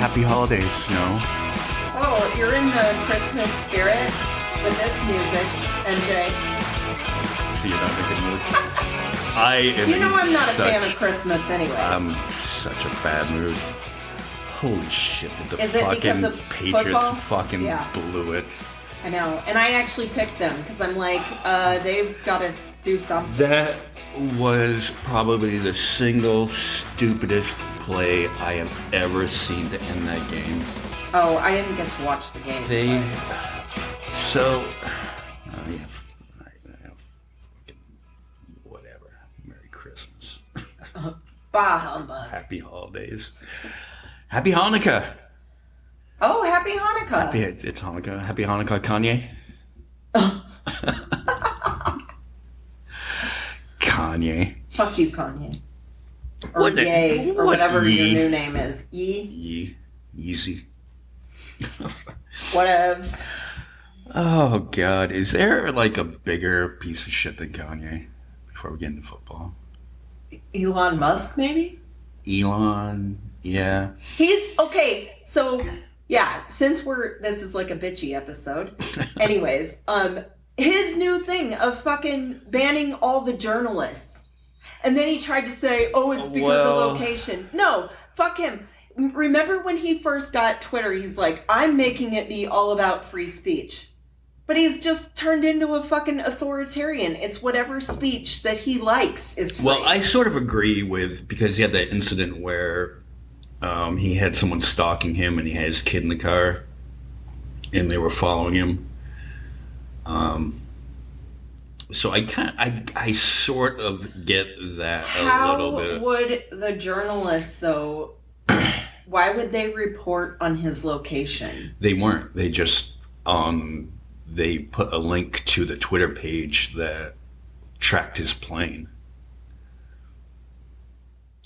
Happy holidays, Snow. Oh, you're in the Christmas spirit with this music, MJ. So you're not in a good mood? I am. You know I'm not a fan of Christmas anyways. I'm such a bad mood. Holy shit, did the Is it because fucking of Patriots football? fucking Yeah. blew it. I know. And I actually picked them because I'm like, they've got to do something. That was probably the single stupidest play I have ever seen to end that game. Oh, I didn't get to watch the game. Whatever. Merry Christmas. Bah humbug. Happy holidays. Happy Hanukkah. Oh, happy Hanukkah. It's Hanukkah. Happy Hanukkah, Kanye. Kanye. Fuck you, Kanye. Or What Ye, or what whatever Ye? your new name is. Ye? Yeezy. Whatevs. Oh, God. Is there, like, a bigger piece of shit than Kanye before we get into football? Elon Musk, maybe? Elon, yeah. He's, okay, so, yeah, since this is like a bitchy episode. Anyways, his new thing of fucking banning all the journalists. And then he tried to say, oh, it's because of location. No, fuck him. Remember when he first got Twitter, he's like, I'm making it be all about free speech. But he's just turned into a fucking authoritarian. It's whatever speech that he likes is free. Well, I sort of agree with, because he had that incident where he had someone stalking him and he had his kid in the car and they were following him. So I sort of get that a little bit. How would the journalists, though, why would they report on his location? They weren't. They just, they put a link to the Twitter page that tracked his plane.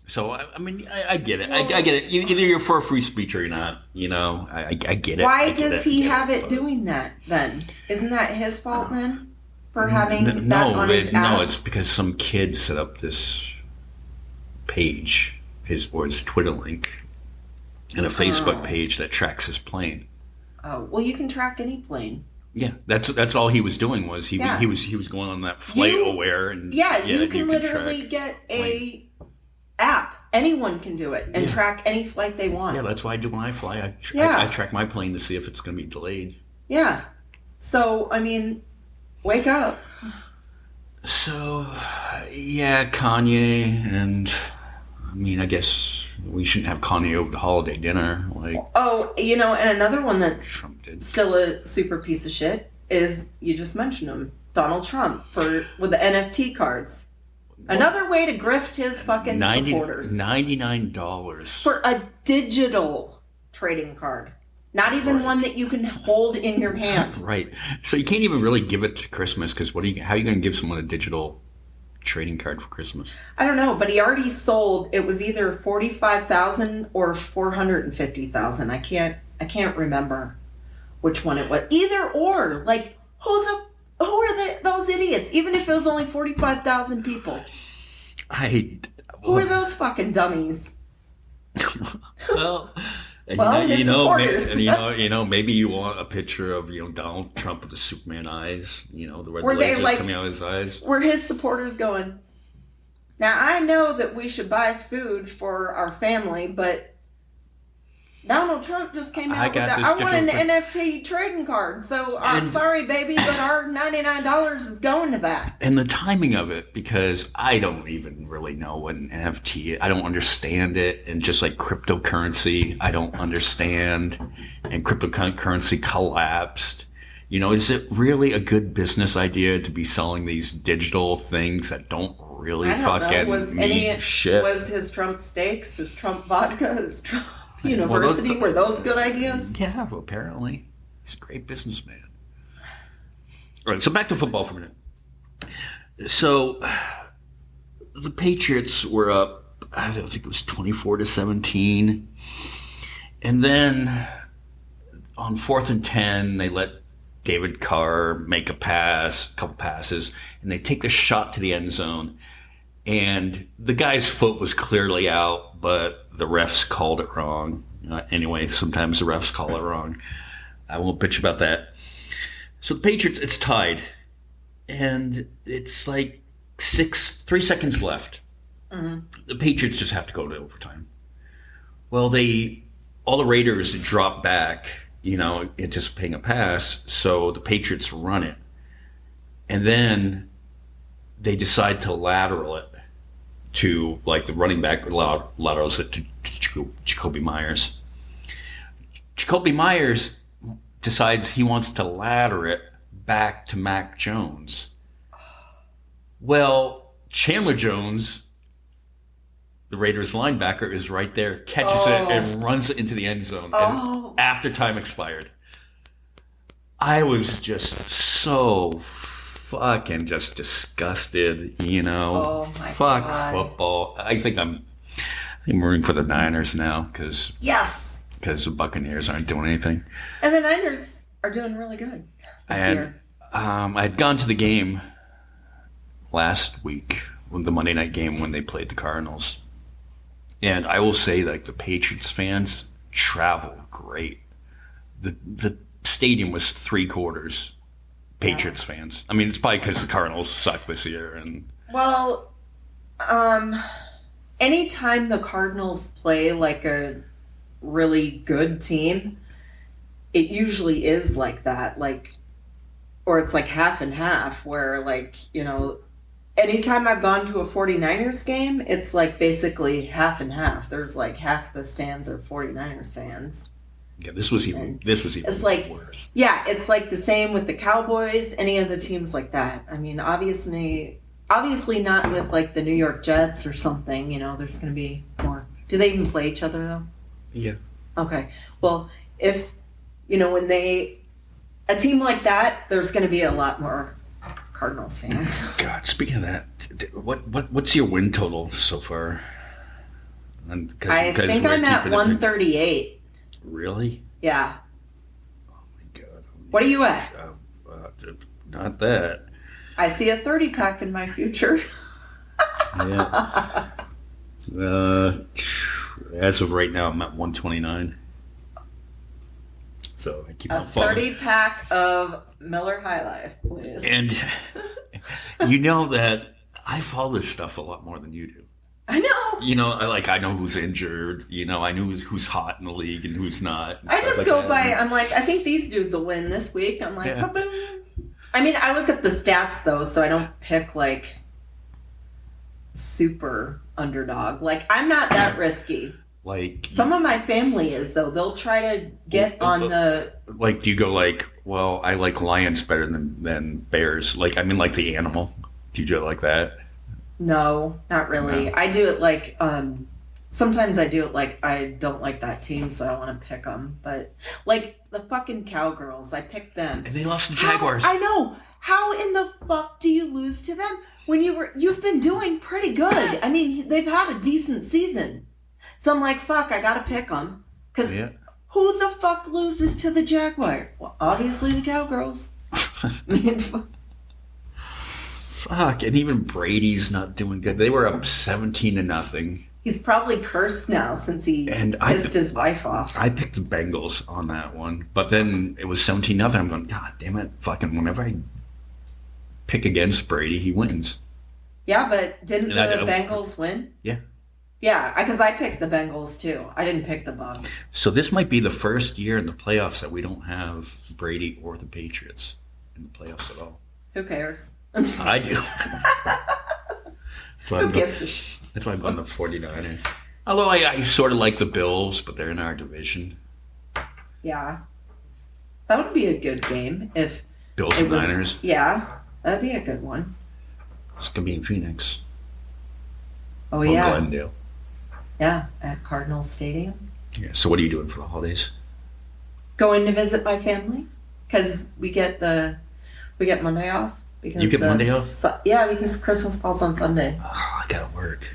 So, I mean, I get it. I get it. Either you're for free speech or you're not. You know, I get it. Why does he have it doing that, then? Isn't that his fault, then? For having that on his app? No, it's because some kid set up this page, his Twitter link, and a Facebook page that tracks his plane. Oh, well, you can track any plane. Yeah, that's all he was doing was he was going on that flight aware and you can literally get a app. Anyone can do it and track any flight they want. Yeah, that's why I do when I fly. I track my plane to see if it's going to be delayed. Yeah. So, I mean, wake up. So, yeah, Kanye, and I mean, I guess we shouldn't have Kanye over the holiday dinner. Like, oh, and another one that's Trump did. Still a super piece of shit is, you just mentioned him, Donald Trump with the NFT cards. Another way to grift his fucking supporters. $99 for a digital trading card. Not even one that you can hold in your hand. Right. So you can't even really give it to Christmas because how are you going to give someone a digital trading card for Christmas? I don't know, but he already sold. It was either 45,000 or 450,000. I can't remember which one it was. Either or, like who are those idiots? Even if it was only 45,000 people, who are those fucking dummies? Well. His supporters. Maybe you want a picture of Donald Trump with the Superman eyes, the red lasers coming out of his eyes. Were his supporters going, now I know that we should buy food for our family, but Donald Trump just came out with that. I want an NFT trading card, so I'm sorry, baby, but our $99 is going to that. And the timing of it, because I don't even really know what an NFT. I don't understand it, and just like cryptocurrency, I don't understand. And cryptocurrency collapsed. Is it really a good business idea to be selling these digital things that don't really mean shit? Was his Trump steaks, his Trump vodka, his Trump University, were those good ideas? Yeah, well, apparently. He's a great businessman. All right, so back to football for a minute. So the Patriots were up, I think it was 24-17. And then on 4th and 10, they let David Carr make a couple passes, and they take the shot to the end zone. And the guy's foot was clearly out, but the refs called it wrong. Anyway, sometimes the refs call it wrong. I won't bitch about that. So the Patriots, it's tied. And it's like 3 seconds left. Mm-hmm. The Patriots just have to go to overtime. Well, all the Raiders drop back, anticipating a pass, so the Patriots run it. And then they decide to lateral it to, like, the running back laterals it to Jacoby Myers. Jacoby Myers decides he wants to ladder it back to Mac Jones. Well, Chandler Jones, the Raiders linebacker, is right there, catches it, and runs it into the end zone after time expired. I was just so fucking just disgusted, Oh my Fuck God. Football. I think I'm rooting for the Niners now because the Buccaneers aren't doing anything. And the Niners are doing really good this year. I had gone to the game last week, the Monday night game when they played the Cardinals. And I will say, like, the Patriots fans travel great. The stadium was 3/4 Patriots fans. I mean, it's probably because the Cardinals suck this year. Well, anytime the Cardinals play like a really good team, it usually is like that. Or it's like half and half, where, anytime I've gone to a 49ers game, it's like basically half and half. There's like half the stands are 49ers fans. Yeah, this was even it's like, worse. Yeah, it's like the same with the Cowboys, any of the teams like that. I mean, obviously not with like the New York Jets or something, there's going to be more. Do they even play each other though? Yeah. Okay. Well, if, when a team like that, there's going to be a lot more Cardinals fans. God, speaking of that, what's your win total so far? I think I'm at 138. Really? Yeah. Oh my God. What are you at? Not that. I see a 30-pack in my future. Yeah. As of right now, I'm at 129. So I keep on falling. 30-pack of Miller High Life, please. And you know that I follow this stuff a lot more than you do. I know. I know who's injured. I know who's hot in the league and who's not. I just go by. I'm like, I think these dudes will win this week. I'm like, yeah. I mean, I look at the stats though, so I don't pick like super underdog. Like, I'm not that risky. Like, some of my family is though. They'll try to get on the. Like, do you go like, well, I like lions better than bears? Like, I mean, like the animal. Do you do it like that? No, not really. No. I do it like, sometimes I do it like I don't like that team, so I don't want to pick them. But like the fucking Cowgirls, I picked them. And they lost to the Jaguars. I know. How in the fuck do you lose to them when you've been doing pretty good? I mean, they've had a decent season. So I'm like, fuck, I gotta pick them. Because who the fuck loses to the Jaguars? Well, obviously the Cowgirls. Fuck, and even Brady's not doing good. They were up 17-0. He's probably cursed now since he pissed his wife off. I picked the Bengals on that one, but then it was 17-0. I'm going, God damn it, fucking whenever I pick against Brady, he wins. Yeah, but didn't the Bengals win? Yeah. Yeah, because I picked the Bengals too. I didn't pick the Bucs. So this might be the first year in the playoffs that we don't have Brady or the Patriots in the playoffs at all. Who cares? I do. Who gives a shit? That's why I'm going the 49ers. Although I sort of like the Bills, but they're in our division. Yeah. That would be a good game if Bills and Niners. Yeah, that'd be a good one. It's going to be in Phoenix. Oh, yeah. Or Glendale. Yeah, at Cardinal Stadium. Yeah. So what are you doing for the holidays? Going to visit my family because we get Monday off. Because, you get Monday off? Yeah, because Christmas falls on Sunday. Oh, I gotta work.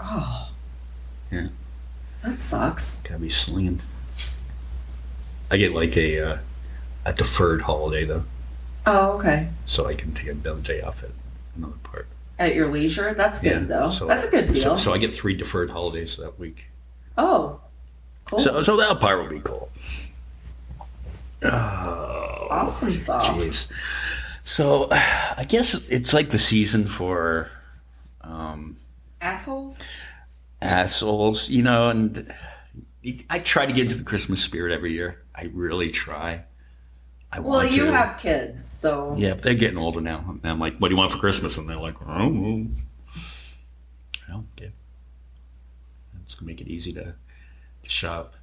Oh. Yeah. That sucks. Gotta be slinging. I get like a deferred holiday though. Oh, okay. So I can take another day off at another part. At your leisure? That's good though. So, that's a good deal. So I get 3 deferred holidays that week. Oh. Cool. So that part will be cool. Awesome sauce. Jeez. So I guess it's like the season for Assholes? assholes, you know, and I try to get into the Christmas spirit every year. I really try. Well, you have kids, so... Yeah, but they're getting older now. And I'm like, what do you want for Christmas? And they're like, oh, okay. It's going to make it easy to shop.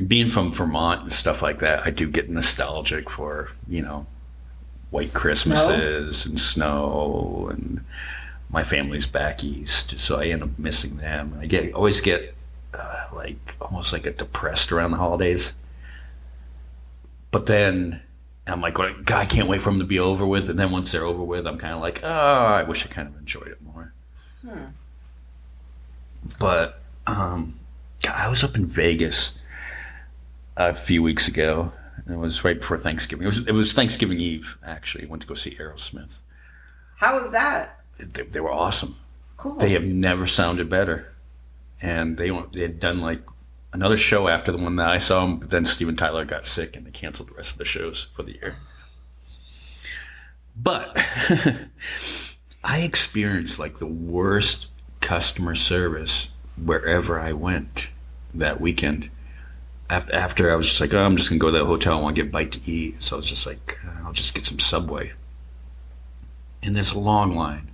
Being from Vermont and stuff like that, I do get nostalgic for, you know, white Christmases and snow, and my family's back east, so I end up missing them. I always get like almost like a depressed around the holidays. But then I'm like, God, I can't wait for them to be over with. And then once they're over with, I'm kind of like, oh, I wish I kind of enjoyed it more. But God, I was up in Vegas a few weeks ago. It was right before Thanksgiving. It was Thanksgiving Eve, actually. I went to go see Aerosmith. How was that? They were awesome. Cool. They have never sounded better. And they had done like another show after the one that I saw them, but then Steven Tyler got sick and they canceled the rest of the shows for the year. But I experienced like the worst customer service wherever I went that weekend. After I was just like, oh, I'm just going to go to that hotel. I want to get a bite to eat. So I was just like, I'll just get some Subway. And there's a long line.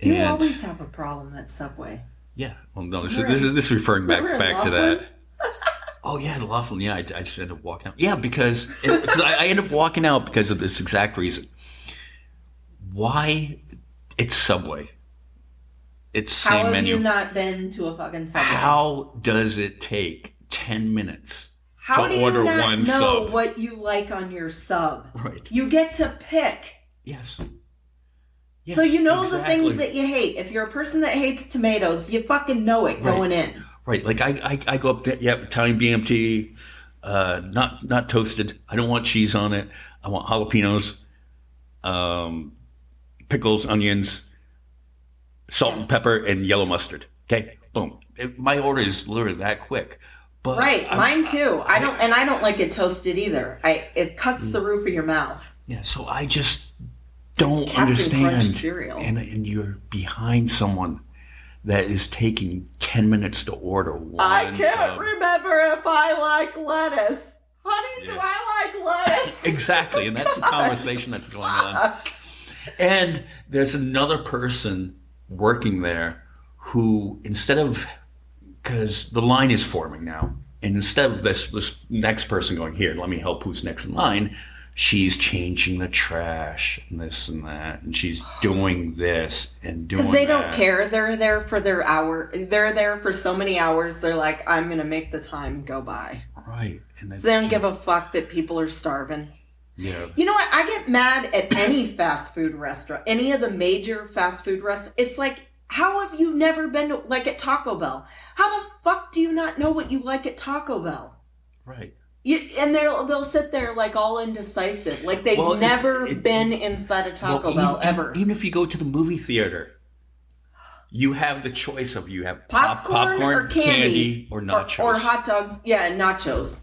You always have a problem at Subway. Yeah. Well, no, this is referring back to that. Oh, yeah, the Laughlin. Yeah, I just ended up walking out. Yeah, because I ended up walking out because of this exact reason. Why? It's Subway. It's same menu. How have menu. you not been to a fucking Subway? How does it take 10 minutes to order one sub? How do you not know what you like on your sub? Right. You get to pick. Yes. So you know the things that you hate. If you're a person that hates tomatoes, you fucking know it going in. Right. Like I go up there, Italian BMT, not toasted. I don't want cheese on it. I want jalapenos, pickles, onions, salt and pepper, and yellow mustard. Okay, boom. My order is literally that quick. But mine too. I don't like it toasted either. It cuts the roof of your mouth. Yeah, so I just don't Captain understand. Crunch cereal. And you're behind someone that is taking 10 minutes to order one. I can't remember if I like lettuce. Honey, do I like lettuce? Exactly, and that's the conversation that's going on. And there's another person working there who, instead of, because the line is forming now, and instead of this next person going, here, let me help who's next in line, she's changing the trash and this and that, and she's doing this and doing that. Because they don't care. They're there for their hour. They're there for so many hours. They're like, I'm going to make the time go by. Right. And they don't give a fuck that people are starving. Yeah. You know what? I get mad at any fast food restaurant, any of the major fast food restaurants. It's like, how have you never been to, like at Taco Bell? How the fuck do you not know what you like at Taco Bell? Right. And they'll sit there like all indecisive, like they've never been inside a Taco Bell ever. Even if you go to the movie theater, you have the choice of you have popcorn or candy or nachos or hot dogs. Yeah, nachos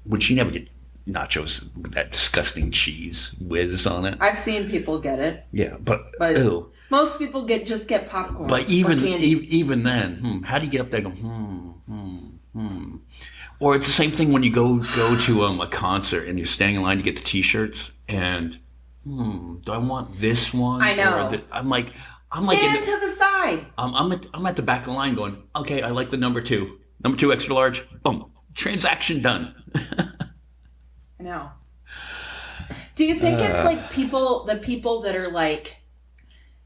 which you never get nachos with that disgusting cheese whiz on it. I've seen people get it. Yeah, but ew. Most people just get popcorn. But even then, how do you get up there and go Or it's the same thing when you go to a concert and you're standing in line to get the T-shirts and do I want this one? I know. I'm like stand to the side. I'm at the back of the line going, okay, I like the number 2 extra large. Boom, transaction done. I know. Do you think it's like the people that are like,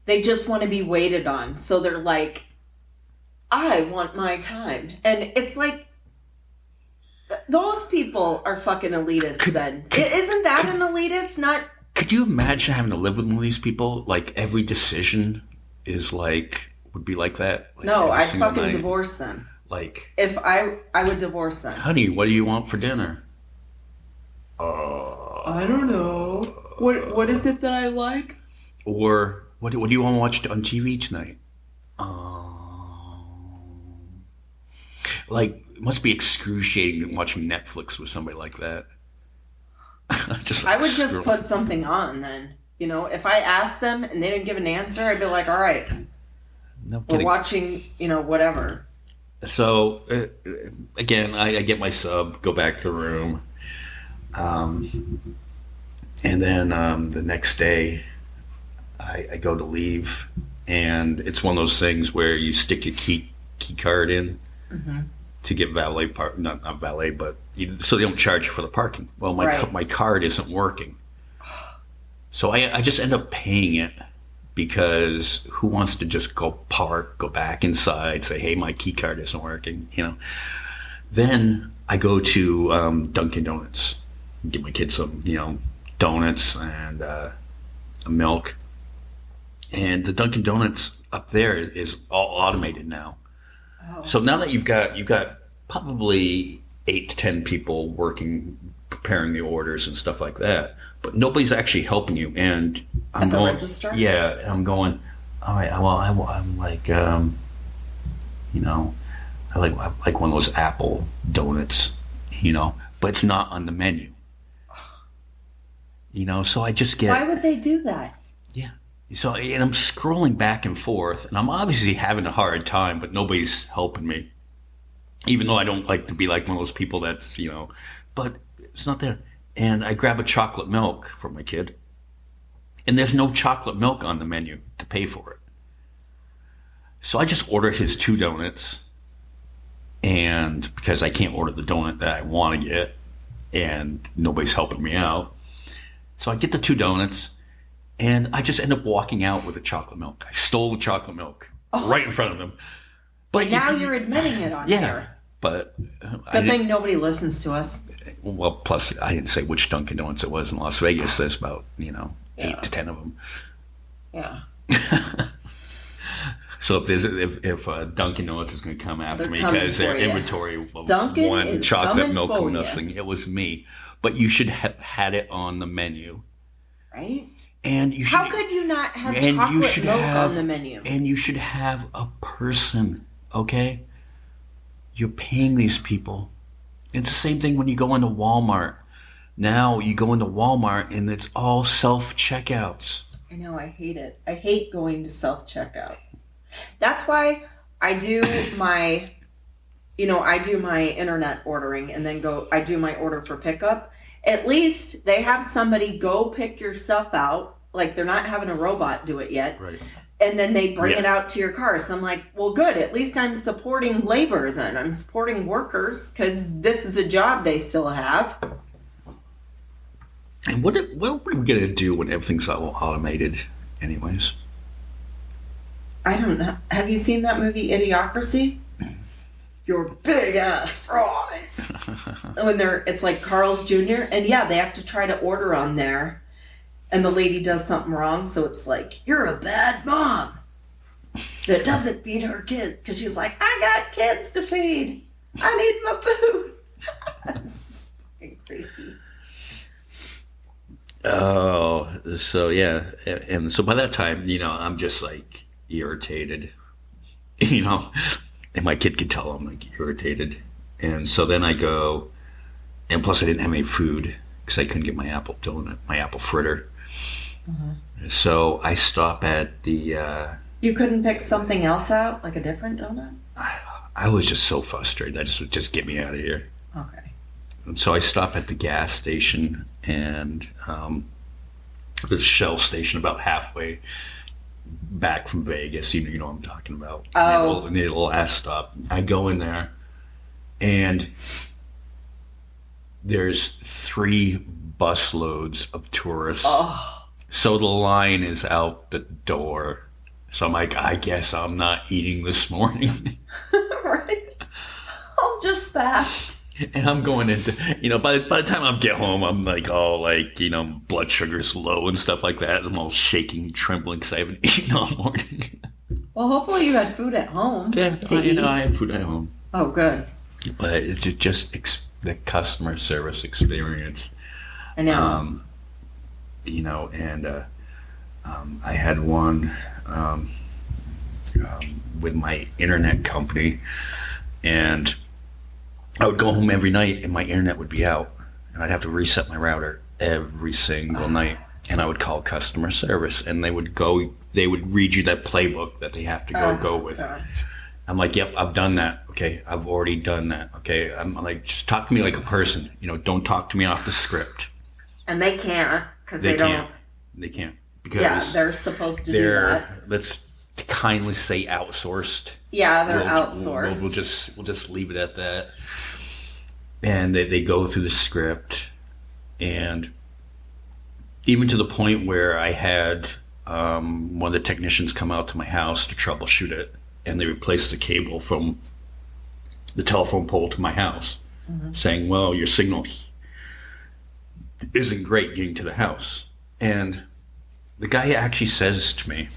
they just want to be waited on, so they're like, I want my time, and it's like. Those people are fucking elitists then. Isn't that an elitist? Not. Could you imagine having to live with one of these people? Like every decision would be like that? Like no, I'd fucking divorce them. Like. If I would divorce them. Honey, what do you want for dinner? I don't know. What is it that I like? Or what do you want to watch on TV tonight? Like, it must be excruciating watching Netflix with somebody like that. Just I would just put something on then. You know, if I asked them and they didn't give an answer, I'd be like, all right, no we're kidding. watching, you know, whatever. So, again, I get my sub, go back to the room. And then the next day, I go to leave. And it's one of those things where you stick your key card in to get valet park, not valet, but so they don't charge you for the parking. Well, my card isn't working. So I just end up paying it because who wants to just go park, go back inside, say, hey, my key card isn't working, you know. Then I go to Dunkin' Donuts, give my kids some, you know, donuts and a milk. And the Dunkin' Donuts up there is all automated now. Oh. So now that you've got probably 8 to 10 people working, preparing the orders and stuff like that, but nobody's actually helping you. And I'm at the going, register? Yeah, and I'm going, all right. Well, I'm like, you know, I like one of those apple donuts, you know, but it's not on the menu. You know, so I just get. Why would they do that? Yeah. So, and I'm scrolling back and forth, and I'm obviously having a hard time, but nobody's helping me. Even though I don't like to be like one of those people that's, you know, but it's not there. And I grab a chocolate milk for my kid, and there's no chocolate milk on the menu to pay for it. So I just order his 2 donuts, and because I can't order the donut that I want to get, and nobody's helping me out. So I get the 2 donuts, and I just end up walking out with the chocolate milk. I stole the chocolate milk right in front of them. But now you're admitting it on here. But good thing nobody listens to us. Well, plus I didn't say which Dunkin' Donuts it was in Las Vegas. There's about 8 to 10 of them. Yeah. So if Dunkin' Donuts is going to come after me because their inventory of Dunkin' one chocolate milk or nothing, it was me. But you should have had it on the menu, right? And you should. How could you not have chocolate milk on the menu? And you should have a person. Okay, you're paying these people. It's the same thing when you go into Walmart. Now you go into Walmart and it's all self-checkouts. I know, I hate it. I hate going to self-checkout. That's why I do my, I do my internet ordering and then I do my order for pickup. At least they have somebody go pick your stuff out. Like they're not having a robot do it yet. Right. And then they bring it out to your car. So I'm like, well, good. At least I'm supporting labor then. I'm supporting workers because this is a job they still have. And what are we going to do when everything's all automated anyways? I don't know. Have you seen that movie, Idiocracy? Your big ass fries. When it's like Carl's Jr. And yeah, they have to try to order on there. And the lady does something wrong, so it's like, you're a bad mom that doesn't feed her kids. Because she's like, I got kids to feed. I need my food. It's fucking crazy. Oh, so yeah. And so by that time, I'm just like irritated, and my kid could tell I'm like irritated. And so then I go, and plus I didn't have any food because I couldn't get my apple donut, my apple fritter. Mm-hmm. So I stop at the... You couldn't pick something else out, like a different donut? I was just so frustrated. I just get me out of here. Okay. And so I stop at the gas station and there's a Shell station about halfway back from Vegas. You know what I'm talking about. Oh. Near a little ass stop. I go in there and there's 3 bus loads of tourists. Oh. So the line is out the door. So I'm like, I guess I'm not eating this morning. Right. I'll just fast. And I'm going into, by the time I get home, I'm like all like, blood sugar's low and stuff like that. I'm all shaking, trembling because I haven't eaten all morning. Well, hopefully you had food at home. Yeah, I had food at home. Oh, good. But it's just the customer service experience. I know. I had one with my internet company, and I would go home every night and my internet would be out, and I'd have to reset my router every single night. And I would call customer service, and they would read you that playbook that they have to go with. God. I'm like, yep, I've done that. Okay, I've already done that. Okay, I'm like, just talk to me like a person. Don't talk to me off the script. And they can't because they don't. They can't because they're supposed to do that. Let's kindly say outsourced. Yeah, they're outsourced. We'll just leave it at that. And they go through the script, and even to the point where I had one of the technicians come out to my house to troubleshoot it, and they replaced the cable from the telephone pole to my house, saying, well, your signal isn't great getting to the house. And the guy actually says to me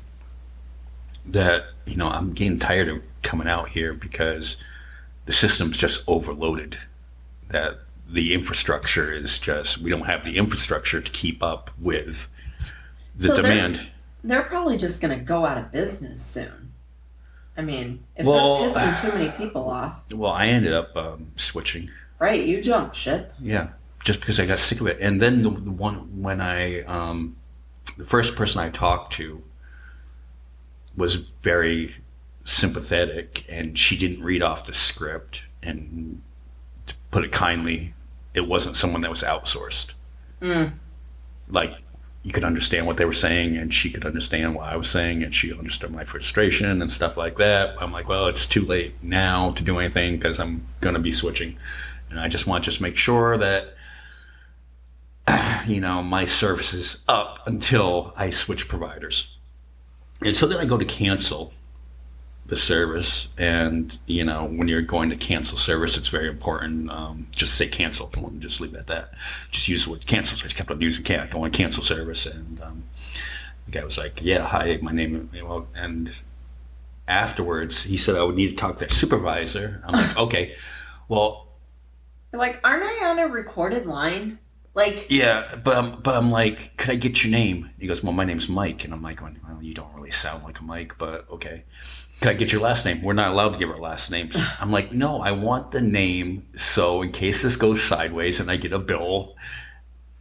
that, I'm getting tired of coming out here because the system's just overloaded, that the infrastructure is just, we don't have the infrastructure to keep up with the demand. They're probably just going to go out of business soon. I mean, if they're pissing too many people off. Well, I ended up switching. Right, you jumped ship. Yeah, just because I got sick of it. And then the one when the first person I talked to was very sympathetic, and she didn't read off the script, and to put it kindly, it wasn't someone that was outsourced. Like, you could understand what they were saying, and she could understand what I was saying, and she understood my frustration and stuff like that. I'm like, well, it's too late now to do anything because I'm going to be switching. And I just want to make sure that, my service is up until I switch providers. And so then I go to cancel the service, and when you're going to cancel service, it's very important. Just say cancel. Don't just leave it at that. Just use the word cancel. So I just kept on using I want to cancel service, and the guy was like, "Yeah, hi, my name." And afterwards, he said I would need to talk to their supervisor. I'm like, "Okay, well." You're like, aren't I on a recorded line? Like, yeah, but I'm like, could I get your name? He goes, well, my name's Mike, and I'm like, well, you don't really sound like a Mike, but okay. Can I get your last name? We're not allowed to give our last names. I'm like, no, I want the name, so in case this goes sideways and I get a bill,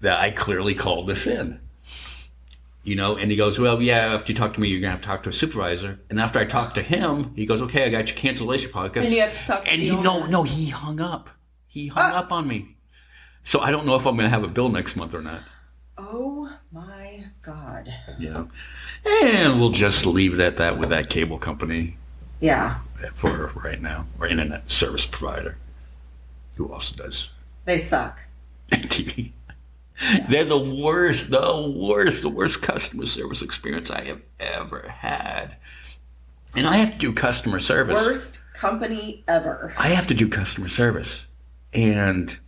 that I clearly called this in. And he goes, well, yeah, after you talk to me, you're going to have to talk to a supervisor. And after I talked to him, he goes, okay, I got your cancellation podcast. And you have to talk to the owner. No, he hung up. He hung up on me. So I don't know if I'm going to have a bill next month or not. Oh, my God. Yeah. And we'll just leave it at that with that cable company. Yeah. For right now. Or internet service provider. Who also does. They suck. TV. Yeah. They're the worst customer service experience I have ever had. And I have to do customer service. Worst company ever. I have to do customer service. And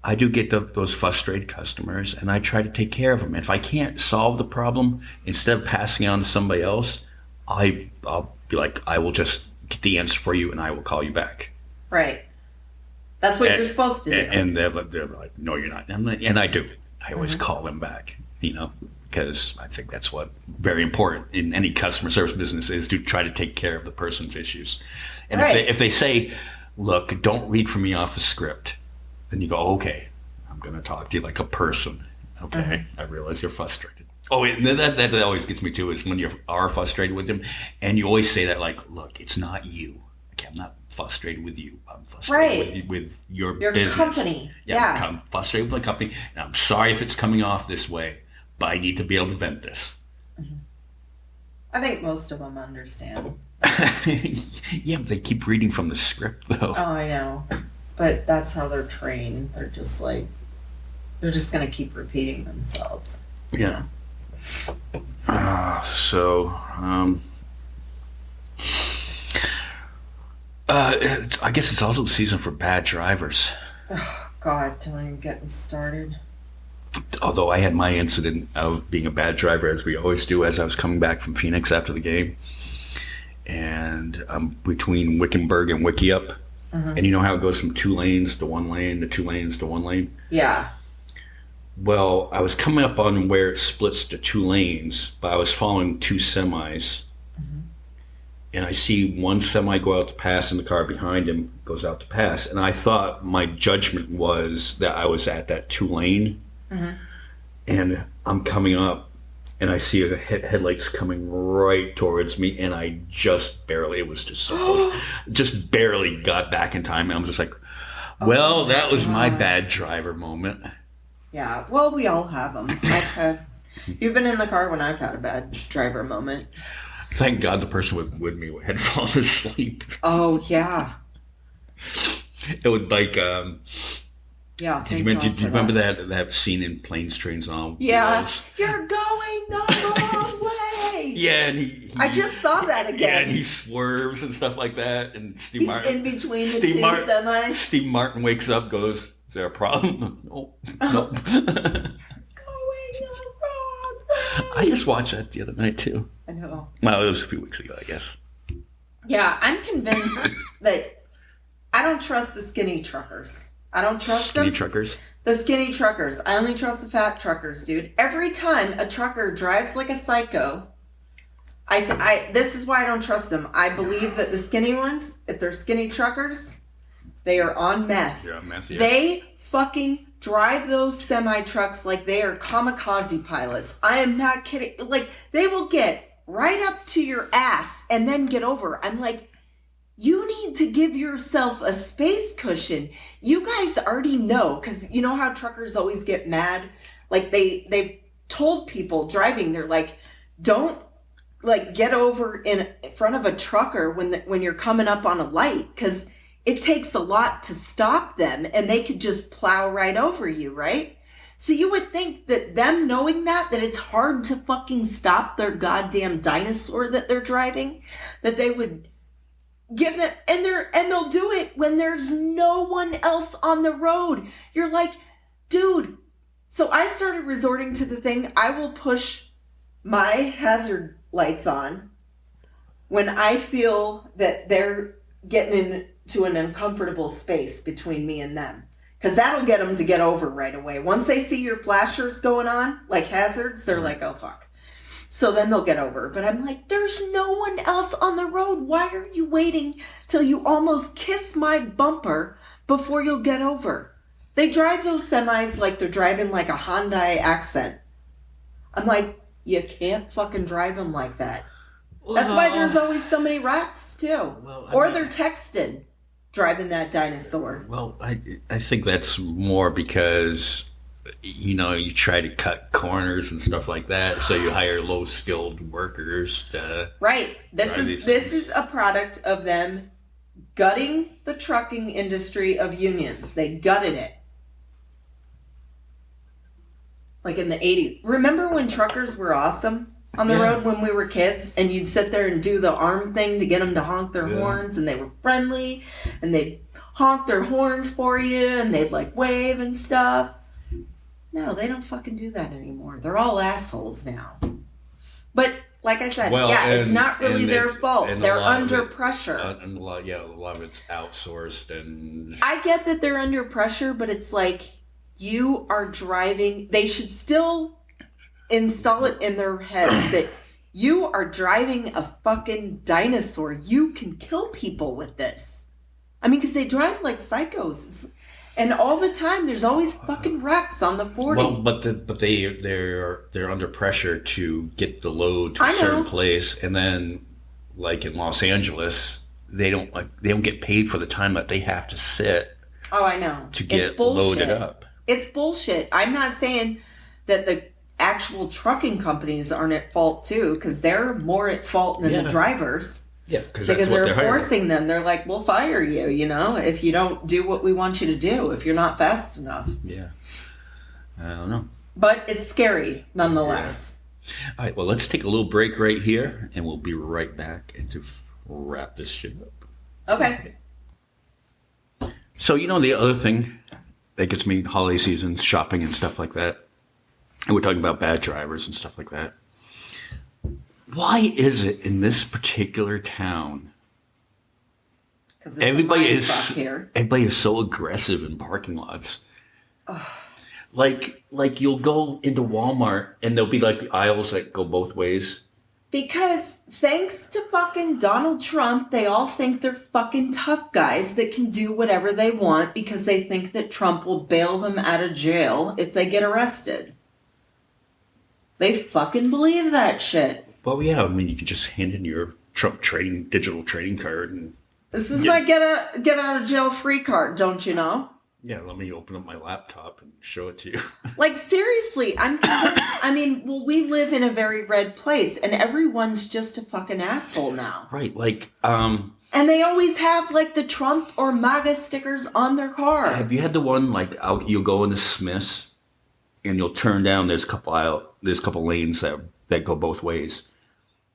I do get those frustrated customers, and I try to take care of them. And if I can't solve the problem, instead of passing it on to somebody else, I'll be like, I will just get the answer for you, and I will call you back. Right. That's what you're supposed to do. And they're like, no, you're not. And I do. I always call them back, because I think that's what very important in any customer service business is, to try to take care of the person's issues. And if they say, look, don't read from me off the script, then you go, okay, I'm going to talk to you like a person. Okay, I realize you're frustrated. Oh, and that always gets me too, is when you are frustrated with them, and you always say that like, look, it's not you. Okay, I'm not frustrated with you. I'm frustrated with your business. Company. Yeah, I'm frustrated with my company, and I'm sorry if it's coming off this way, but I need to be able to vent this. I think most of them understand. Yeah, but they keep reading from the script, though. Oh, I know. But that's how they're trained. They're just like, they're just going to keep repeating themselves. Yeah. I guess it's also the season for bad drivers. Oh, God, don't even get me started. Although I had my incident of being a bad driver, as we always do, as I was coming back from Phoenix after the game. And I'm between Wickenburg and Wickiup. And you know how it goes from 2 lanes to 1 lane to 2 lanes to 1 lane? Yeah. Well, I was coming up on where it splits to 2 lanes, but I was following 2 semis. and I see one semi go out to pass, and the car behind him goes out to pass. And I thought my judgment was that I was at that 2-lane, and I'm coming up, and I see a headlights coming right towards me, and I just barely, it was just so close, just barely got back in time. And I'm just like, well, that was my bad driver moment. Yeah, well, we all have them. You've been in the car when I've had a bad driver moment. Thank God the person with me had fallen asleep. Oh, yeah. It would like, yeah. did you remember that scene in Planes, Trains, and All? Yeah. Wheels? You're going the wrong way. Yeah, and he I just saw that again. Yeah, and he swerves and stuff like that. And Steve He's Martin in between the two semis. Steve Martin wakes up, goes, "Is there a problem?" No. I just watched that the other night too. I know. Well, it was a few weeks ago, I guess. Yeah, I'm convinced that I don't trust the skinny truckers. I don't trust Skinny them. truckers? The skinny truckers. I only trust the fat truckers, dude. Every time a trucker drives like a psycho, this is why I don't trust them. I believe that the skinny ones, if they're skinny truckers, they are on meth. Yeah, meth, yeah. They fucking drive those semi-trucks like they are kamikaze pilots. I am not kidding. Like, they will get right up to your ass and then get over. I'm like, you need to give yourself a space cushion. You guys already know, because you know how truckers always get mad? Like, they've told people driving, they're like, don't, like, get over in front of a trucker when you're coming up on a light, because it takes a lot to stop them, and they could just plow right over you, right? So you would think that them knowing that it's hard to fucking stop their goddamn dinosaur that they're driving, that they would give them, and they'll do it when there's no one else on the road. You're like, dude. So I started resorting to the thing, I will push my hazard lights on when I feel that they're getting into an uncomfortable space between me and them. Because that'll get them to get over right away. Once they see your flashers going on, like hazards, they're like, oh, fuck. So then they'll get over. But I'm like, there's no one else on the road. Why are you waiting till you almost kiss my bumper before you'll get over? They drive those semis like they're driving like a Hyundai Accent. I'm like, you can't fucking drive them like that. That's why there's always so many wrecks, too. Or they're texting, driving that dinosaur. Well, I think that's more because, you know, you try to cut corners and stuff like that, so you hire low-skilled workers to... Right. This is a product of them gutting the trucking industry of unions. They gutted it. Like in the 80s. Remember when truckers were awesome on the road when we were kids, and you'd sit there and do the arm thing to get them to honk their horns, and they were friendly, and they'd honk their horns for you, and they'd like wave and stuff. No, they don't fucking do that anymore. They're all assholes now. But like I said, it's not really their fault. They're under pressure. And a lot of it's outsourced, and I get that they're under pressure, but it's like, you are driving. They should still install it in their heads that you are driving a fucking dinosaur. You can kill people with this. I mean, because they drive like psychos. And all the time, there's always fucking wrecks on the 40. Well, but they're under pressure to get the load to a certain place, and then, like in Los Angeles, they don't get paid for the time that they have to sit. Oh, I know. To get loaded up. It's bullshit. I'm not saying that the actual trucking companies aren't at fault too, because they're more at fault than the drivers. Yeah, because they're forcing them. They're like, we'll fire you, you know, if you don't do what we want you to do, if you're not fast enough. Yeah. I don't know. But it's scary, nonetheless. Yeah. All right, well, let's take a little break right here, and we'll be right back and to wrap this shit up. Okay. So, you know, the other thing that gets me holiday seasons, shopping and stuff like that, and we're talking about bad drivers and stuff like that. Why is it in this particular town everybody is so aggressive in parking lots? Like you'll go into Walmart and there'll be like the aisles that go both ways. Because thanks to fucking Donald Trump, they all think they're fucking tough guys that can do whatever they want because they think that Trump will bail them out of jail if they get arrested. They fucking believe that shit. Well, yeah, I mean, you could just hand in your Trump digital trading card and... This is my get out of jail free card, don't you know? Yeah, let me open up my laptop and show it to you. Like, seriously, I'm convinced. I mean, well, we live in a very red place, and everyone's just a fucking asshole now. Right, like, And they always have, like, the Trump or MAGA stickers on their car. have you had the one, like, out, you'll go into Smith's, and you'll turn down, there's a couple lanes that go both ways.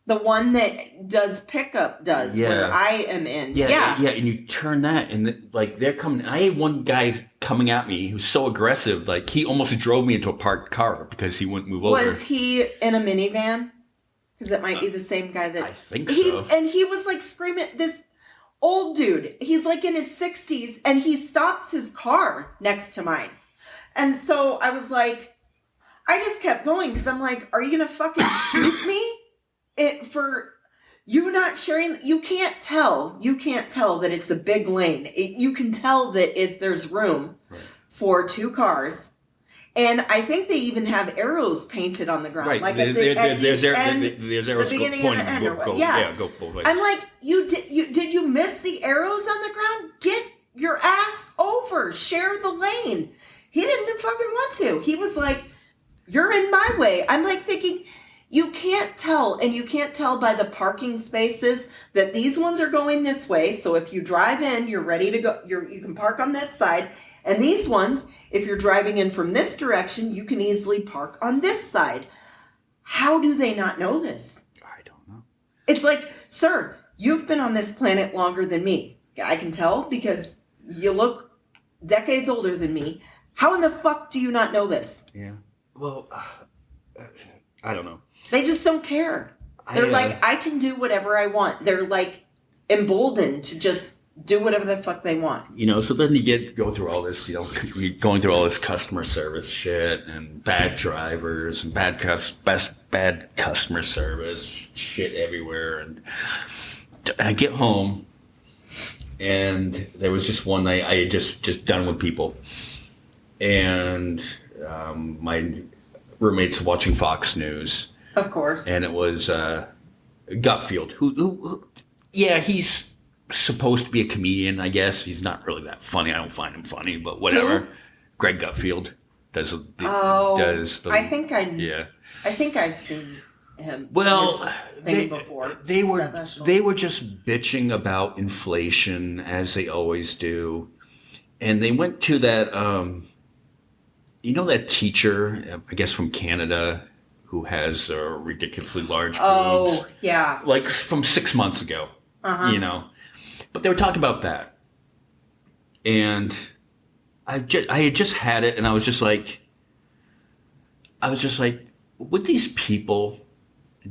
The one that does pickup where I am in. Yeah, and you turn that, and like they're coming. I had one guy coming at me who was so aggressive, like he almost drove me into a parked car because he wouldn't move over. Was he in a minivan? Because it might be the same guy that... I think so. And he was like screaming, this old dude, he's like in his 60s, and he stops his car next to mine. And so I was like, I just kept going because I'm like, are you going to fucking shoot me? For you not sharing, you can't tell that it's a big lane. You can tell that if there's room for two cars. And I think they even have arrows painted on the ground. Right. Like there's arrows the beginning pointing. and the end. Go both ways. I'm like, did you miss the arrows on the ground? Get your ass over. Share the lane. He didn't fucking want to. He was like, you're in my way. I'm like thinking... You can't tell, and you can't tell by the parking spaces that these ones are going this way. So if you drive in, you're ready to go. You can park on this side. And these ones, if you're driving in from this direction, you can easily park on this side. How do they not know this? I don't know. It's like, sir, you've been on this planet longer than me. I can tell because you look decades older than me. How in the fuck do you not know this? Yeah. Well, I don't know. They just don't care. They're like, I can do whatever I want. They're like emboldened to just do whatever the fuck they want. You know, so then you go through all this, going through all this customer service shit and bad drivers and bad customer service shit everywhere. And I get home and there was just one night I had just done with people. And my roommate's watching Fox News. Of course. And it was Gutfield, who he's supposed to be a comedian, I guess. He's not really that funny. I don't find him funny, but whatever. Greg Gutfield does the... I think I've seen him. Well, before. They were just bitching about inflation, as they always do. And they went to that, that teacher, I guess from Canada, who has ridiculously large boobs. Oh, yeah. Like from 6 months ago, But they were talking about that. And I had just had it, and I was just like, would these people,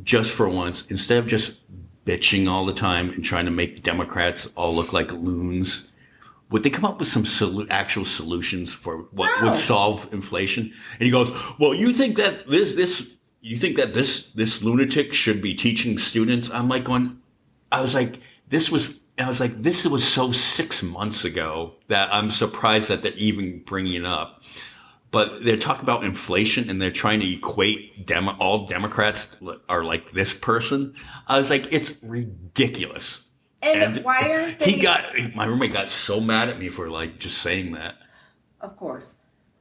just for once, instead of just bitching all the time and trying to make Democrats all look like loons, would they come up with some actual solutions for what would solve inflation? And he goes, well, you think that this lunatic should be teaching students? I'm like this was so 6 months ago that I'm surprised that they're even bringing it up. But they're talking about inflation and they're trying to equate all Democrats are like this person. I was like, it's ridiculous. And why aren't they... my roommate got so mad at me for like just saying that. Of course.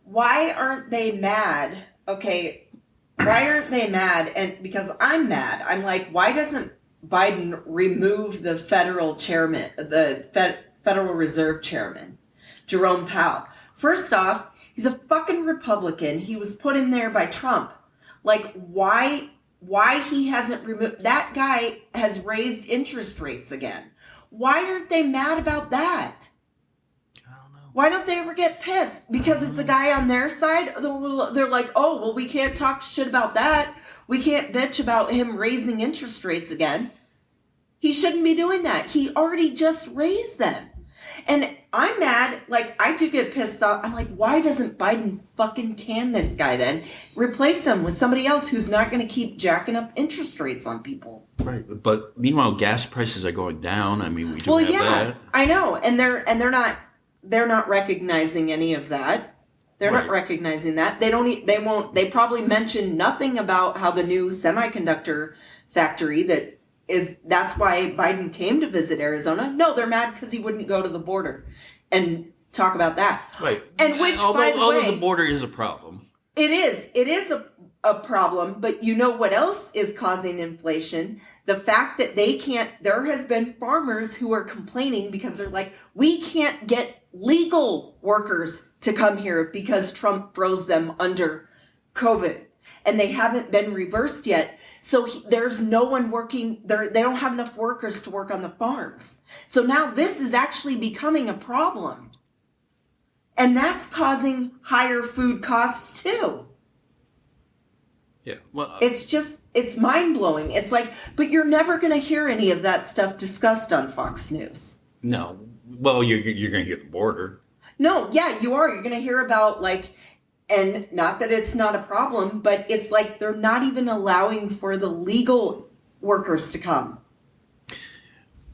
Why aren't they mad? Okay. Why aren't they mad? And because I'm mad, I'm like, why doesn't Biden remove the federal chairman, the Federal Reserve chairman, Jerome Powell? First off, he's a fucking Republican. He was put in there by Trump. Like, why he hasn't removed... That guy has raised interest rates again. Why aren't they mad about that? I don't know. Why don't they ever get pissed? Because it's a guy on their side? They're like, oh, well, we can't talk shit about that. We can't bitch about him raising interest rates again. He shouldn't be doing that. He already just raised them. And I'm mad. Like, I do get pissed off. I'm like, why doesn't Biden fucking can this guy then? Replace him with somebody else who's not going to keep jacking up interest rates on people. Right. But meanwhile, gas prices are going down. I mean, we do have that. I know. And they're not recognizing any of that. They're not recognizing that. They probably mention nothing about how the new semiconductor factory that's why Biden came to visit Arizona. No, they're mad because he wouldn't go to the border and talk about that. Right. And which, by the way, although the border is a problem. It is. It is a problem. But you know what else is causing inflation? The fact that there has been farmers who are complaining because they're like, we can't get legal workers to come here because Trump froze them under COVID. And they haven't been reversed yet. So there's no one working there. They don't have enough workers to work on the farms. So now this is actually becoming a problem. And that's causing higher food costs too. Yeah. Well, it's mind blowing. It's like, but you're never going to hear any of that stuff discussed on Fox News. No. Well, you're going to hear the border. No. Yeah, you are. You're going to hear about and not that it's not a problem, but it's like they're not even allowing for the legal workers to come.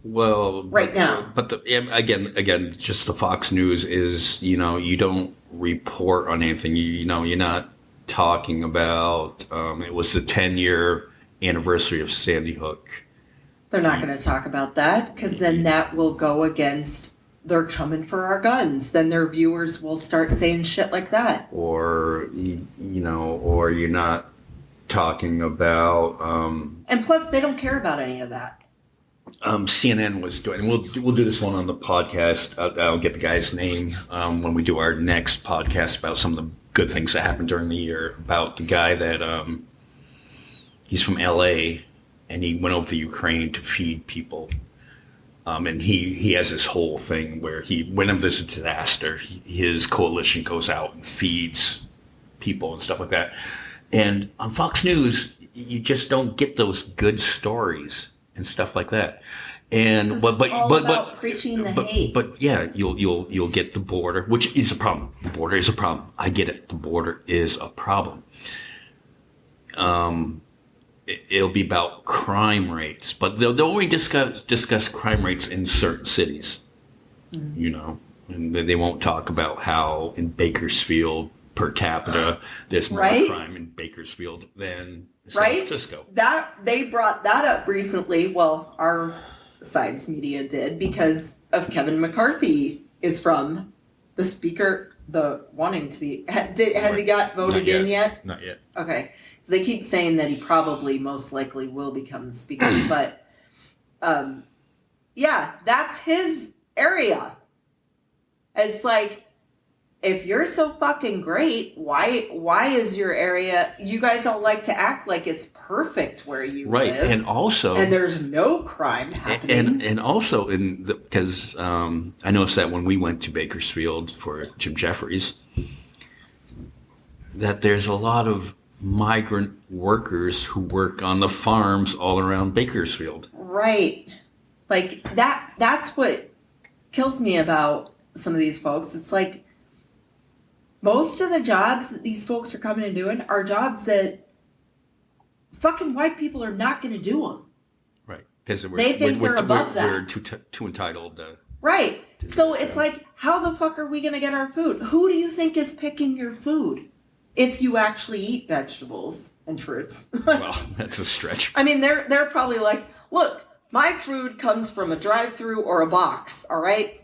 Well, right now. But again, just the Fox News is, you don't report on anything. You're not talking about, it was the 10-year anniversary of Sandy Hook. They're not going to talk about that because then that will go against they're chumming for our guns. Then their viewers will start saying shit like that. Or, or you're not talking about... and plus, they don't care about any of that. CNN was doing... We'll do this one on the podcast. I'll get the guy's name when we do our next podcast about some of the good things that happened during the year. About the guy that... he's from L.A., and he went over to Ukraine to feed people. And he has this whole thing where whenever there's a disaster, his coalition goes out and feeds people and stuff like that. And on Fox News, you just don't get those good stories and stuff like that. And but preaching the hate. But yeah, you'll get the border, which is a problem. The border is a problem. I get it. The border is a problem. It'll be about crime rates, but they'll only discuss crime rates in certain cities, and they won't talk about how in Bakersfield per capita there's more crime in Bakersfield than San Francisco. That they brought that up recently. Well, our side's media did because of Kevin McCarthy is from the speaker, the wanting to be. Has he got voted in yet? Not yet. Okay. They keep saying that he probably most likely will become the speaker, but that's his area. It's like, if you're so fucking great, why is your area? You guys all like to act like it's perfect where you live, and there's no crime happening, and also because I noticed that when we went to Bakersfield for Jim Jeffries, that there's a lot of migrant workers who work on the farms all around Bakersfield. Right. Like that's what kills me about some of these folks. It's like most of the jobs that these folks are coming and doing are jobs that fucking white people are not going to do them. Right. Because they think they're above that. We're too entitled. Right. So it's like, how the fuck are we going to get our food? Who do you think is picking your food? If you actually eat vegetables and fruits. Well, that's a stretch. I mean, they're probably like, look, my food comes from a drive-through or a box, all right?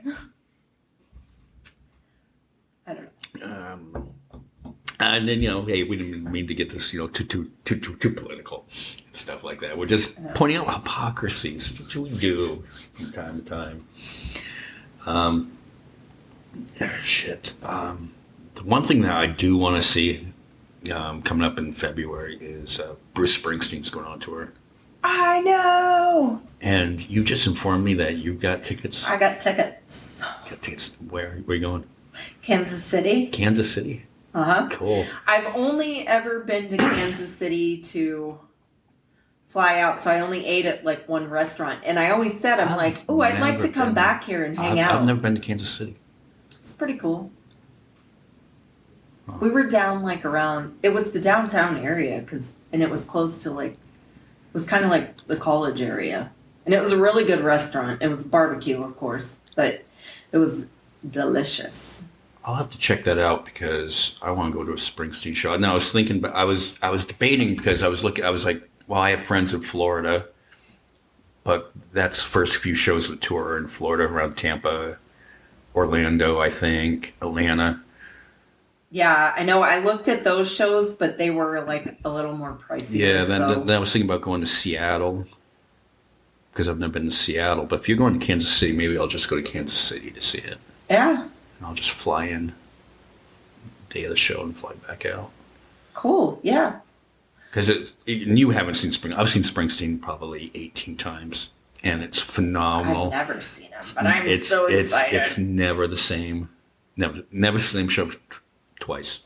I don't know. And then, hey, we didn't mean to get this, too political and stuff like that. We're just pointing out hypocrisies, which we do from time to time. The one thing that I do want to see coming up in February is Bruce Springsteen's going on tour. I know. And you just informed me that you got tickets. I got tickets. Got tickets. Where are you going? Kansas City. Kansas City? Uh-huh. Cool. I've only ever been to Kansas City to fly out, so I only ate at like one restaurant. And I always said, I'm like, oh, I'd like to come back here and hang out. I've never been to Kansas City. It's pretty cool. Huh. We were down like around, it was the downtown area, and it was close to like, it was kind of like the college area. And it was a really good restaurant. It was barbecue, of course, but it was delicious. I'll have to check that out because I want to go to a Springsteen show. Now I was thinking, but I was debating because I was like, well, I have friends in Florida, but that's the first few shows of the tour are in Florida, around Tampa, Orlando, I think, Atlanta. Yeah, I know. I looked at those shows, but they were like a little more pricey. Yeah, then I was thinking about going to Seattle because I've never been to Seattle. But if you're going to Kansas City, maybe I'll just go to Kansas City to see it. Yeah. And I'll just fly in day of the show and fly back out. Cool. Yeah. Because you haven't seen Springsteen. I've seen Springsteen probably 18 times, and it's phenomenal. I've never seen him, but I'm so excited. It's never the same. Never the same show twice.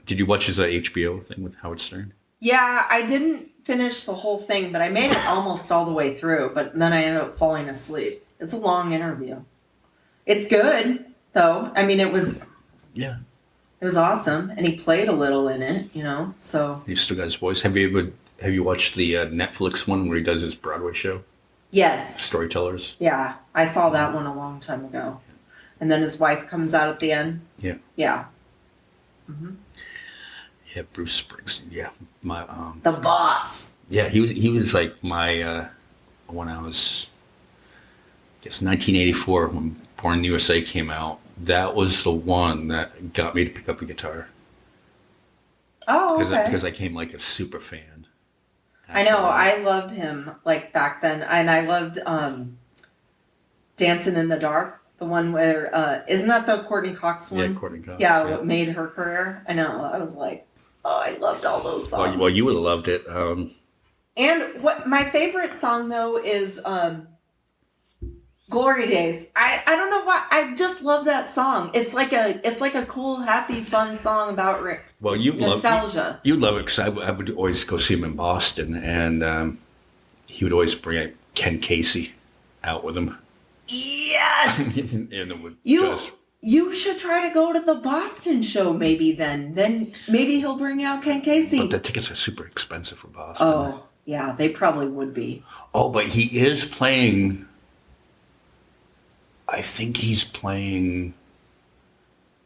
Did you watch his HBO thing with Howard Stern? Yeah, I didn't finish the whole thing, but I made it almost all the way through, but then I ended up falling asleep. It's a long interview. It's good, though. I mean, it was awesome, and he played a little in it, so. He still got his voice. Have you watched the Netflix one where he does his Broadway show? Yes. Storytellers? Yeah, I saw that one a long time ago. And then his wife comes out at the end? Yeah. Yeah. Mm-hmm. Yeah, Bruce Springsteen. Yeah, the boss. Yeah, he was like my when I was, I guess 1984 when Born in the USA came out. That was the one that got me to pick up a guitar. Oh, okay. Because I came like a super fan. I know. I loved him like back then, and I loved Dancing in the Dark. The one where, isn't that the Courtney Cox one? Yeah, Courtney Cox. Yeah, what made her career. I know. I was like, oh, I loved all those songs. Well, you would have loved it. And what my favorite song though is Glory Days. I don't know why. I just love that song. It's like a cool, happy, fun song about nostalgia. You'd love it because I would always go see him in Boston, and he would always bring Ken Casey out with him. Yes. And it would you should try to go to the Boston show maybe then. Then maybe he'll bring out Ken Casey. But the tickets are super expensive for Boston. Oh, yeah, they probably would be. Oh, but he is playing. I think he's playing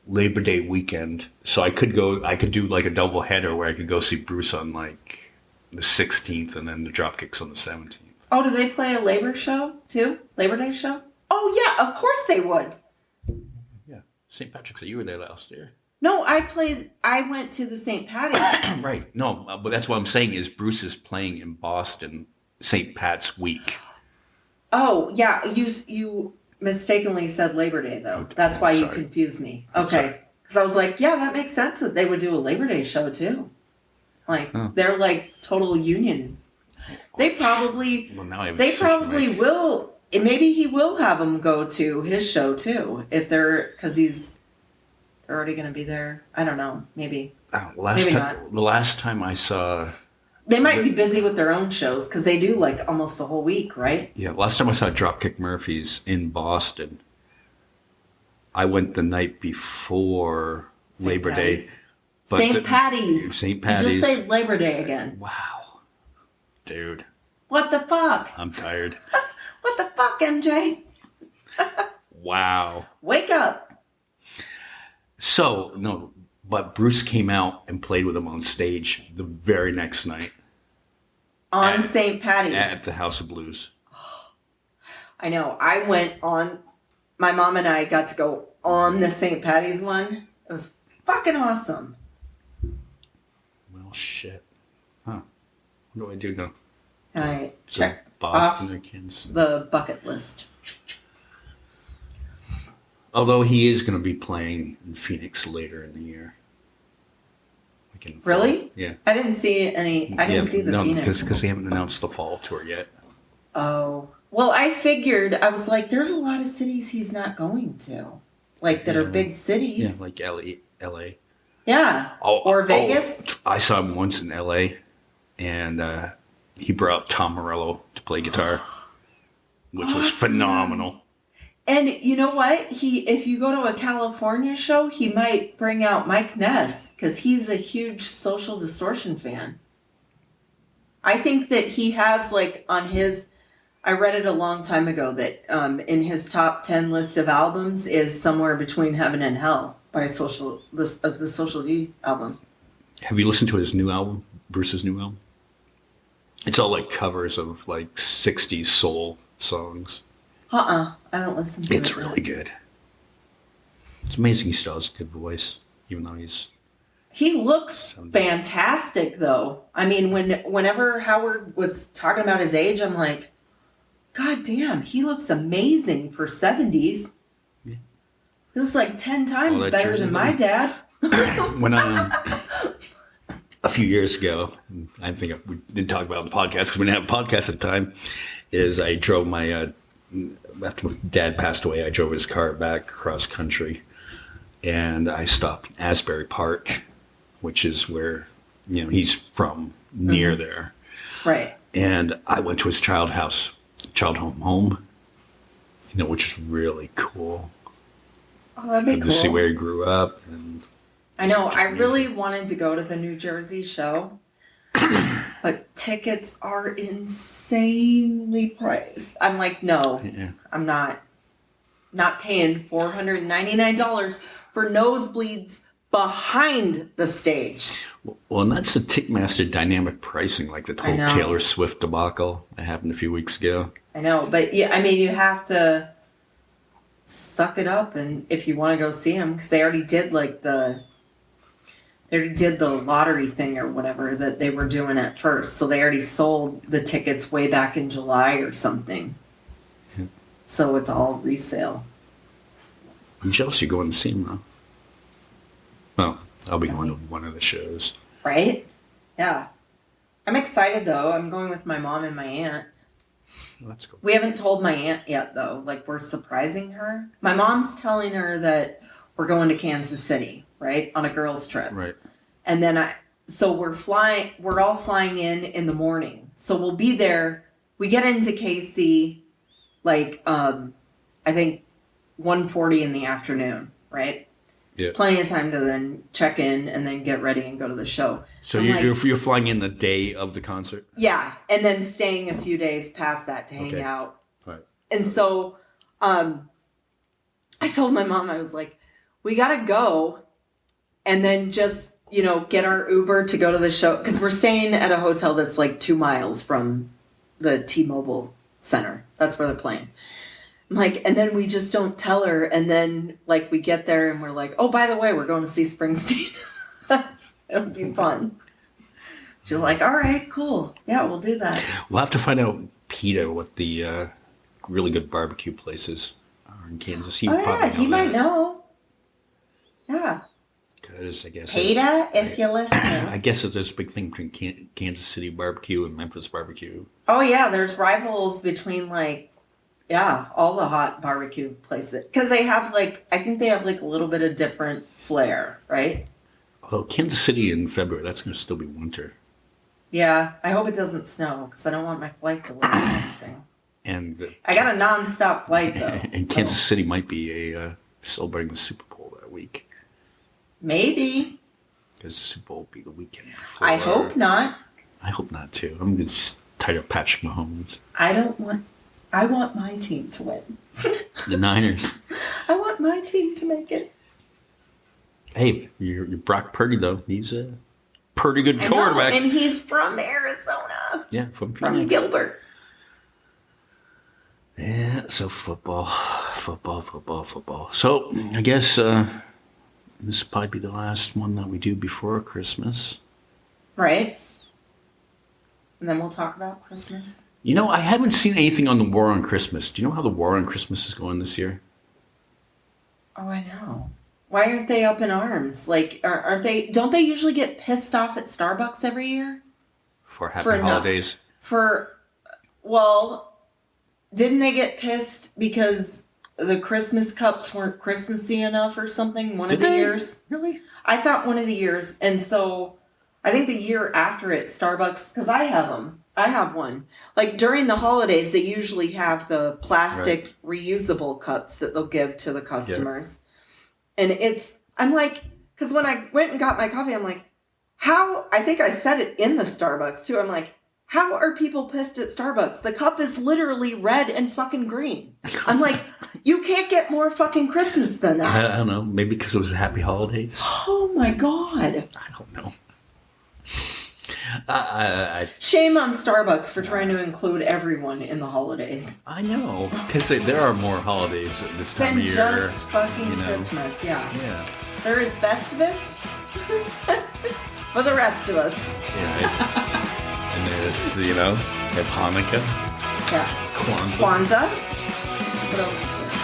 Labor Day weekend. So I could do like a double header where I could go see Bruce on like the 16th and then the Dropkicks on the 17th. Oh, do they play a Labor show too? Labor Day show? Oh, yeah, of course they would. Yeah. St. Patrick's Day. You were there last year. No, I went to the St. Patty's. Right. No, but that's what I'm saying is Bruce is playing in Boston St. Pat's week. Oh, yeah. You mistakenly said Labor Day, though. That's why you confused me. Okay. Because I was like, yeah, that makes sense that they would do a Labor Day show, too. Like, they're like total union. They probably will. Maybe he will have them go to his show too, because they're already going to be there. I don't know. Maybe. Maybe not. The last time I saw, they might be busy with their own shows because they do like almost the whole week, right? Yeah. Last time I saw Dropkick Murphys in Boston, I went the night before Labor Day. St. Patty's. St. Patty's. You just say Labor Day again. Wow, dude. What the fuck? I'm tired. What the fuck, MJ? Wow. Wake up. So, no, but Bruce came out and played with him on stage the very next night. On St. Patty's. At the House of Blues. I know. I went on, my mom and I got to go on the St. Patty's one. It was fucking awesome. Well, shit. Huh. What do I do now? I check Boston off or Kansas. the bucket list. Although he is going to be playing in Phoenix later in the year. Really? Yeah. I didn't see any. I didn't see the Phoenix. Because they haven't announced the fall tour yet. Oh. Well, I figured, I was like, there's a lot of cities he's not going to. Like, that are big cities. Yeah, like L.A. Yeah. Or Vegas. I saw him once in L.A. And he brought Tom Morello to play guitar, which was phenomenal. And you know what? If you go to a California show, he might bring out Mike Ness because he's a huge Social Distortion fan. I think that he has on his. I read it a long time ago that in his top 10 list of albums is Somewhere Between Heaven and Hell by the Social D album. Have you listened to his new album, Bruce's new album? It's all covers of 60s soul songs. I don't listen to it. It's really good. It's amazing he still has a good voice, even though He looks fantastic, though. I mean, whenever Howard was talking about his age, I'm like, God damn, he looks amazing for 70s. Yeah. He looks 10 times better than my dad. When a few years ago, I think we didn't talk about it on the podcast because we didn't have a podcast at the time, is I drove my... after Dad passed away, I drove his car back across country, and I stopped in Asbury Park, which is where he's from, near there. Right. And I went to his child home, which is really cool. Oh, that'd be cool. To see where he grew up. And I know. I really wanted to go to the New Jersey show. But tickets are insanely priced. I'm like, no, I'm not paying $499 for nosebleeds behind the stage. Well, and that's the Ticketmaster dynamic pricing, like the whole Taylor Swift debacle that happened a few weeks ago. I know, but yeah, I mean, you have to suck it up, and if you want to go see them, because they already did the lottery thing or whatever that they were doing at first. So they already sold the tickets way back in July or something. Yeah. So it's all resale. I'm jealous you're going to see him, though. Well, I'll be going to one of the shows. Right? Yeah. I'm excited, though. I'm going with my mom and my aunt. Well, that's cool. We haven't told my aunt yet, though. We're surprising her. My mom's telling her that we're going to Kansas City, right? On a girls' trip. Right. And then so we're all flying in the morning. So we'll be there. We get into KC, I think 1:40 in the afternoon, right? Yeah. Plenty of time to then check in and then get ready and go to the show. So you're flying in the day of the concert? Yeah. And then staying a few days past that to hang out. Right. And so I told my mom, I was like, we got to go and then just, get our Uber to go to the show. Because we're staying at a hotel that's 2 miles from the T-Mobile Center. That's where they're playing. I'm like, and then we just don't tell her. And then, we get there and we're like, oh, by the way, we're going to see Springsteen. It'll be fun. She's like, all right, cool. Yeah, we'll do that. We'll have to find out, Peter, what the really good barbecue places are in Kansas. He might know. Yeah. Because I guess Peter, if you're listening. I guess there's a big thing between Kansas City barbecue and Memphis barbecue. Oh, yeah. There's rivals between, all the hot barbecue places. Because they have, I think they have, a little bit of different flair, right? Although Kansas City in February, that's going to still be winter. Yeah. I hope it doesn't snow, because I don't want my flight delayed or anything. And I got a non-stop flight, though. And Kansas City might be celebrating the Super Bowl that week. Maybe. Because the Super Bowl will be the weekend before. I hope not. I hope not, too. I'm just tired of Patrick Mahomes. I want my team to win. The Niners. I want my team to make it. Hey, you're Brock Purdy, though. He's a pretty good quarterback. And he's from Arizona. Yeah, from Gilbert. Yeah, so football. So, I guess this will probably be the last one that we do before Christmas. Right. And then we'll talk about Christmas. I haven't seen anything on the war on Christmas. Do you know how the war on Christmas is going this year? Oh, I know. Why aren't they up in arms? Aren't they? Don't they usually get pissed off at Starbucks every year? For happy holidays? Didn't they get pissed because the Christmas cups weren't Christmassy enough or something? One of the years? Really? I thought one of the years. And so I think the year after it, Starbucks, because I have them. I have one. Like during the holidays, they usually have the plastic reusable cups that they'll give to the customers. And I'm like, because when I went and got my coffee, I'm like, I think I said it in the Starbucks too. I'm like, how are people pissed at Starbucks? The cup is literally red and fucking green. I'm like, you can't get more fucking Christmas than that. I don't know. Maybe because it was Happy Holidays. Oh my God. I don't know. Shame on Starbucks for trying to include everyone in the holidays. I know. Because there are more holidays at this time of year. Than just fucking Christmas, yeah. There is Festivus for the rest of us. Yeah. And there's, you have Hanukkah. Yeah. Kwanzaa. What else is there?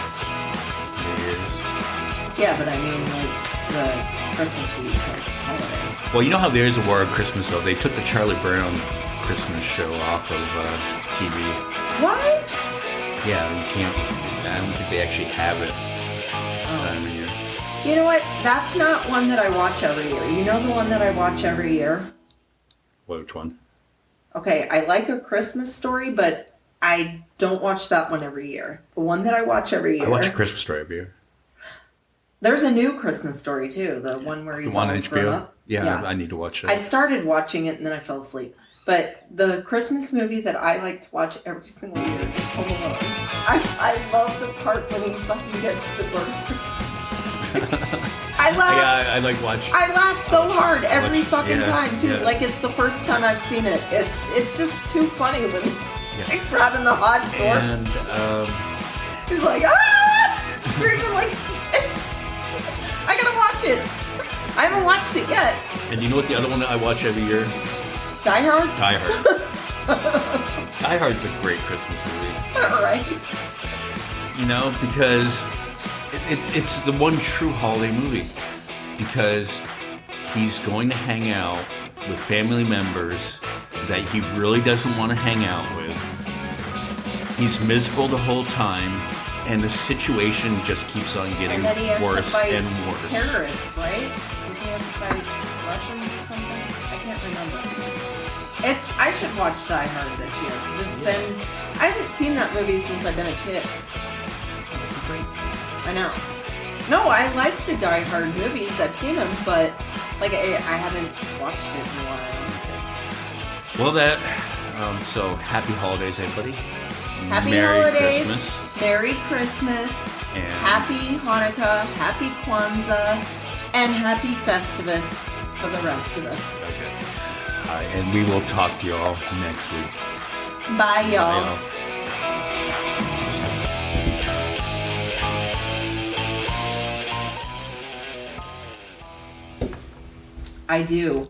New Year's. Yeah, but I mean, like, the Christmas Eve holiday. Well, you know how there is a War of Christmas, though? They took the Charlie Brown Christmas show off of TV. What? Yeah, you can't. I don't think they actually have it this time of year. You know what? That's not one that I watch every year. You know the one that I watch every year? Which one? Okay, I like A Christmas Story, but I don't watch that one every year. The one that I watch every year. I watch A Christmas Story every year. There's a new Christmas Story, too. The one where he's the one all on grown HBO? up. Yeah, I need to watch that. I started watching it and then I fell asleep. But the Christmas movie that I like to watch every single year is Home Alone. I love the part when he fucking gets the burgers. I laugh. Yeah, I like watching. I laugh so hard every fucking time too. Yeah. Like it's the first time I've seen it. It's just too funny when he's grabbing the hot door. And he's like, ah, screaming like, I gotta watch it. I haven't watched it yet. And you know what the other one that I watch every year? Die Hard? Die Hard. Die Hard's a great Christmas movie. All right. Because it's the one true holiday movie. Because he's going to hang out with family members that he really doesn't want to hang out with. He's miserable the whole time. And the situation just keeps on getting worse and worse. Terrorists, right? Does he have to fight Russians or something? I can't remember. I should watch Die Hard this year because I haven't seen that movie since I've been a kid. It's great. I know. No, I like the Die Hard movies. I've seen them, but I haven't watched it in a while. Well, so happy holidays, everybody. Happy Merry holidays. Christmas. Merry Christmas. And happy Hanukkah. Happy Kwanzaa. And happy Festivus for the rest of us. Okay. And we will talk to you all next week. Bye, y'all. Bye, y'all. I do.